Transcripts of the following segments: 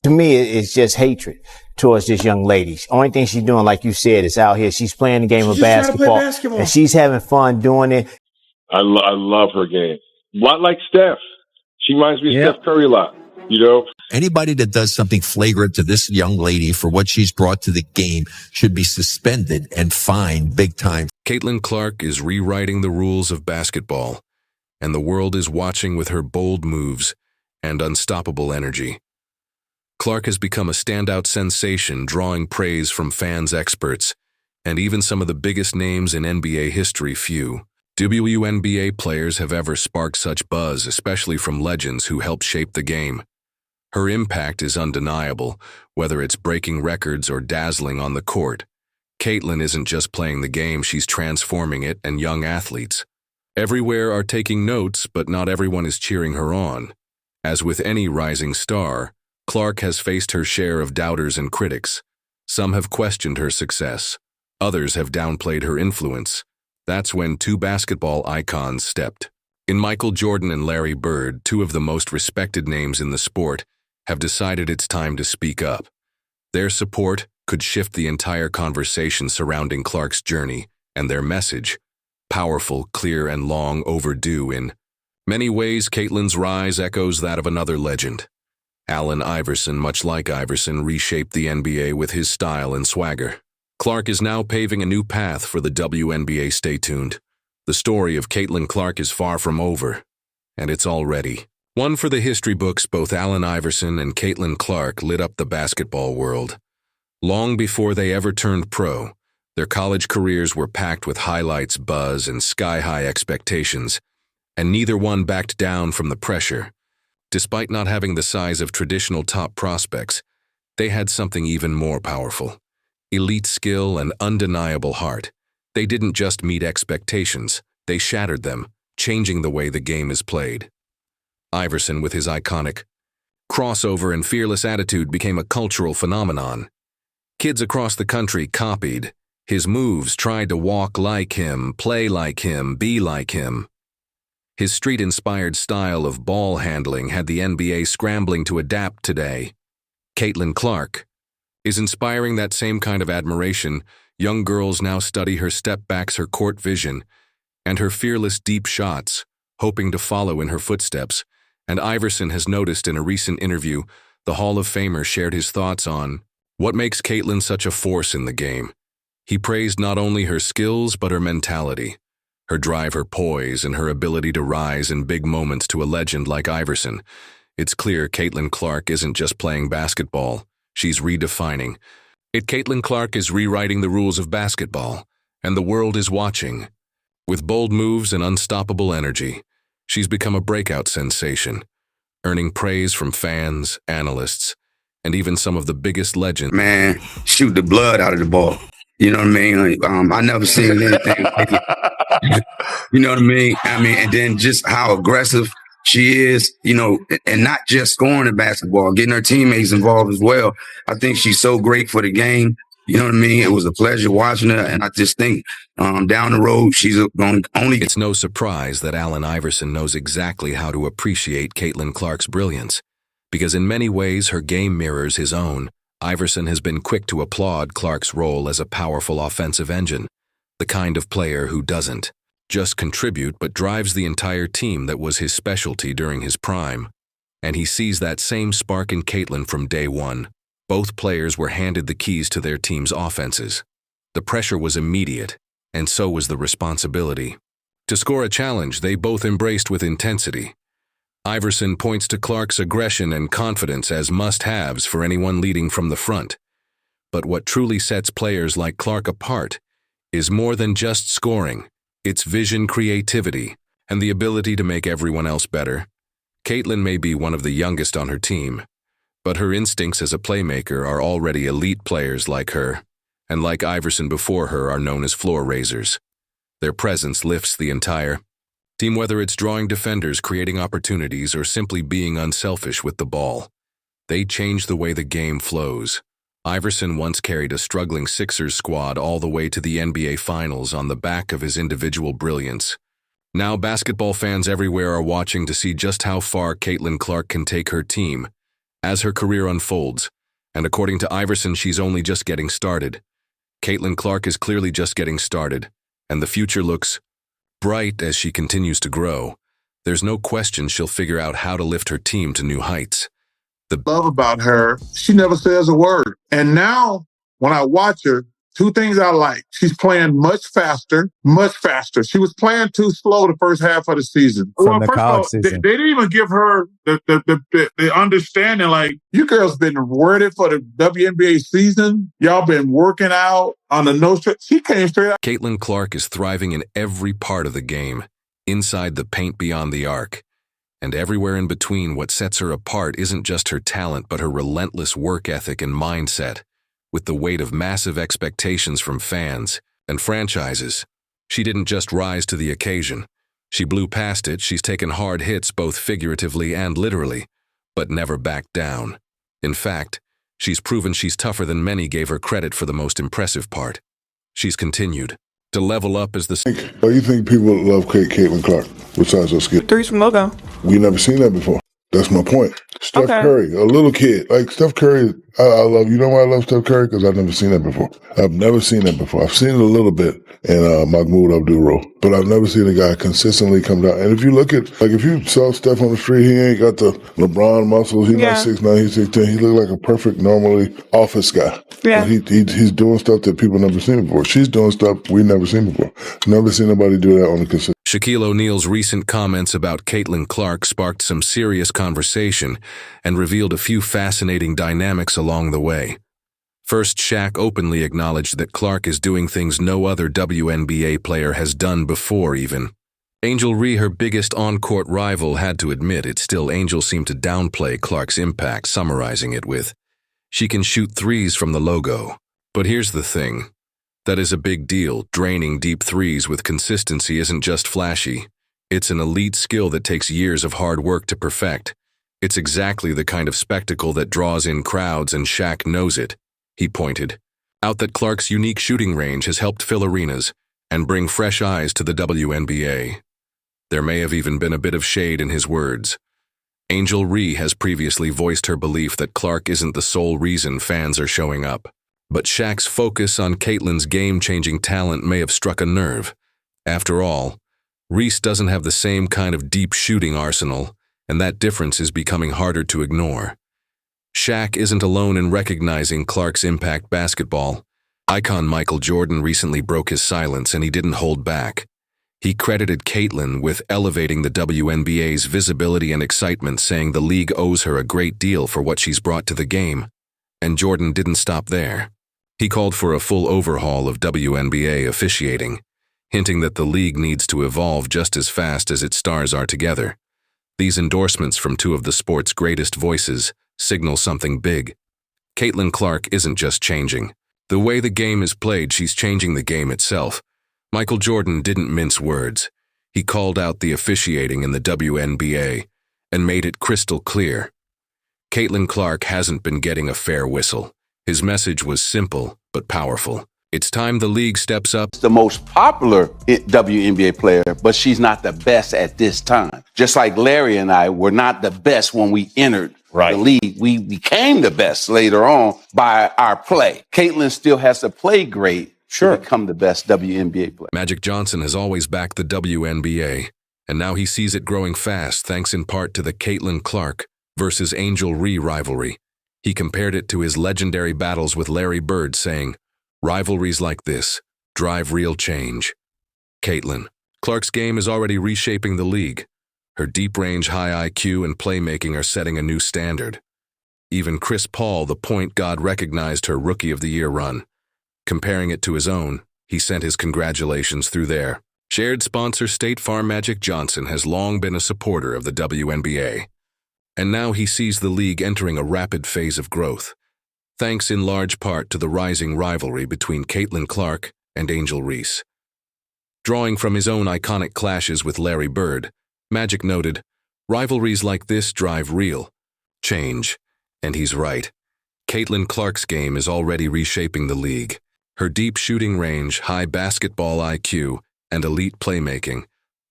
To me, it's just hatred towards this young lady. Only thing she's doing, like you said, is out here. She's playing the game of basketball, and she's having fun doing it. I love her game. A lot like Steph. She reminds me of Steph Curry a lot, you know? Anybody that does something flagrant to this young lady for what she's brought to the game should be suspended and fined big time. Caitlin Clark is rewriting the rules of basketball, and the world is watching with her bold moves and unstoppable energy. Clark has become a standout sensation, drawing praise from fans, experts, and even some of the biggest names in NBA history. Few WNBA players have ever sparked such buzz, especially from legends who helped shape the game. Her impact is undeniable, whether it's breaking records or dazzling on the court. Caitlin isn't just playing the game, she's transforming it, and young athletes everywhere are taking notes, but not everyone is cheering her on. As with any rising star, Clark has faced her share of doubters and critics. Some have questioned her success. Others have downplayed her influence. That's when two basketball icons stepped in. Michael Jordan and Larry Bird, two of the most respected names in the sport, have decided it's time to speak up. Their support could shift the entire conversation surrounding Clark's journey, and their message, powerful, clear, and long overdue. In many ways, Caitlin's rise echoes that of another legend. Allen Iverson, much like Iverson, reshaped the NBA with his style and swagger. Clark is now paving a new path for the WNBA. Stay tuned. The story of Caitlin Clark is far from over, and it's already one for the history books. Both Allen Iverson and Caitlin Clark lit up the basketball world. Long before they ever turned pro, their college careers were packed with highlights, buzz, and sky-high expectations, and neither one backed down from the pressure. Despite not having the size of traditional top prospects, they had something even more powerful: elite skill and undeniable heart. They didn't just meet expectations, they shattered them, changing the way the game is played. Iverson, with his iconic crossover and fearless attitude, became a cultural phenomenon. Kids across the country copied his moves, tried to walk like him, play like him, be like him. His street-inspired style of ball handling had the NBA scrambling to adapt today. Caitlin Clark is inspiring that same kind of admiration. Young girls now study her step-backs, her court vision, and her fearless deep shots, hoping to follow in her footsteps. And Iverson has noticed in a recent interview, the Hall of Famer shared his thoughts on what makes Caitlin such a force in the game. He praised not only her skills, but her mentality. Her drive, her poise, and her ability to rise in big moments. To a legend like Iverson, it's clear Caitlin Clark isn't just playing basketball, she's redefining it. Caitlin Clark is rewriting the rules of basketball, and the world is watching. With bold moves and unstoppable energy, she's become a breakout sensation, earning praise from fans, analysts, and even some of the biggest legends. Man, shoot the blood out of the ball. You know what I mean? I never seen anything like it. You know what I mean? And then just how aggressive she is, you know, and not just scoring the basketball, getting her teammates involved as well. I think she's so great for the game. You know what I mean? It was a pleasure watching her, and I just think down the road, she's going to only... It's no surprise that Allen Iverson knows exactly how to appreciate Caitlin Clark's brilliance, because in many ways her game mirrors his own. Iverson has been quick to applaud Clark's role as a powerful offensive engine, the kind of player who doesn't just contribute but drives the entire team. That was his specialty during his prime, and he sees that same spark in Caitlin from day one. Both players were handed the keys to their team's offenses. The pressure was immediate, and so was the responsibility. To score a challenge, they both embraced with intensity. Iverson points to Clark's aggression and confidence as must-haves for anyone leading from the front. But what truly sets players like Clark apart is more than just scoring. It's vision, creativity, and the ability to make everyone else better. Caitlin may be one of the youngest on her team, but her instincts as a playmaker are already elite. Players like her, and like Iverson before her, are known as floor raisers. Their presence lifts the entire team, whether it's drawing defenders, creating opportunities, or simply being unselfish with the ball. They change the way the game flows. Iverson once carried a struggling Sixers squad all the way to the NBA Finals on the back of his individual brilliance. Now basketball fans everywhere are watching to see just how far Caitlin Clark can take her team. As her career unfolds, and according to Iverson, she's only just getting started, Caitlin Clark is clearly just getting started, and the future looks bright as she continues to grow. There's no question she'll figure out how to lift her team to new heights. The love about her, she never says a word. And now, when I watch her, two things I like. She's playing much faster, much faster. She was playing too slow the first half of the season. From the college season. They didn't even give her the understanding, like, you girls been ready for the WNBA season. Y'all been working out on the no stress. She came straight out. Caitlin Clark is thriving in every part of the game, inside the paint beyond the arc. And everywhere in between, what sets her apart isn't just her talent, but her relentless work ethic and mindset. With the weight of massive expectations from fans and franchises, she didn't just rise to the occasion. She blew past it. She's taken hard hits both figuratively and literally, but never backed down. In fact, she's proven she's tougher than many gave her credit for the most impressive part. She's continued to level up as the... You think people love Caitlin Clark besides her skill? Threes from logo. We never seen that before. That's my point. Steph Curry, a little kid. Like Steph Curry, I love, you know why I love Steph Curry? Because I've never seen that before. I've never seen that before. I've seen it a little bit in Mahmoud Abdul-Roh, but I've never seen a guy consistently come down. And if you look at, like if you saw Steph on the street, he ain't got the LeBron muscles. He's not 6'9", he's 6'10". He look like a perfect, normally office guy. Yeah. He's doing stuff that people never seen before. She's doing stuff we never seen before. Never seen nobody do that on a consistent. Shaquille O'Neal's recent comments about Caitlin Clark sparked some serious conversation and revealed a few fascinating dynamics along the way. First, Shaq openly acknowledged that Clark is doing things no other WNBA player has done before even. Angel Reese, her biggest on-court rival, had to admit it. Still, Angel seemed to downplay Clark's impact, summarizing it with, "She can shoot threes from the logo." But here's the thing. That is a big deal. Draining deep threes with consistency isn't just flashy. It's an elite skill that takes years of hard work to perfect. It's exactly the kind of spectacle that draws in crowds, and Shaq knows it. He pointed out that Clark's unique shooting range has helped fill arenas and bring fresh eyes to the WNBA. There may have even been a bit of shade in his words. Angel Reese has previously voiced her belief that Clark isn't the sole reason fans are showing up. But Shaq's focus on Caitlin's game-changing talent may have struck a nerve. After all, Reese doesn't have the same kind of deep shooting arsenal, and that difference is becoming harder to ignore. Shaq isn't alone in recognizing Clark's impact. Basketball icon Michael Jordan recently broke his silence, and he didn't hold back. He credited Caitlin with elevating the WNBA's visibility and excitement, saying the league owes her a great deal for what she's brought to the game. And Jordan didn't stop there. He called for a full overhaul of WNBA officiating, hinting that the league needs to evolve just as fast as its stars are together. These endorsements from two of the sport's greatest voices signal something big. Caitlin Clark isn't just changing the way the game is played, she's changing the game itself. Michael Jordan didn't mince words. He called out the officiating in the WNBA and made it crystal clear. Caitlin Clark hasn't been getting a fair whistle. His message was simple but powerful. It's time the league steps up. The most popular WNBA player, but she's not the best at this time. Just like Larry and I were not the best when we entered the league. We became the best later on by our play. Caitlin still has to play great to become the best WNBA player. Magic Johnson has always backed the WNBA, and now he sees it growing fast thanks in part to the Caitlin Clark versus Angel Reese rivalry. He compared it to his legendary battles with Larry Bird, saying, "Rivalries like this drive real change." Caitlin Clark's game is already reshaping the league. Her deep-range, high IQ and playmaking are setting a new standard. Even Chris Paul, the point guard, recognized her Rookie of the Year run. Comparing it to his own, he sent his congratulations through there. Shared sponsor State Farm. Magic Johnson has long been a supporter of the WNBA. And now he sees the league entering a rapid phase of growth, thanks in large part to the rising rivalry between Caitlin Clark and Angel Reese. Drawing from his own iconic clashes with Larry Bird, Magic noted, "Rivalries like this drive real change." And he's right. Caitlin Clark's game is already reshaping the league. Her deep shooting range, high basketball IQ, and elite playmaking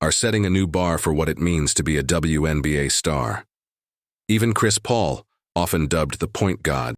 are setting a new bar for what it means to be a WNBA star. Even Chris Paul, often dubbed the point god.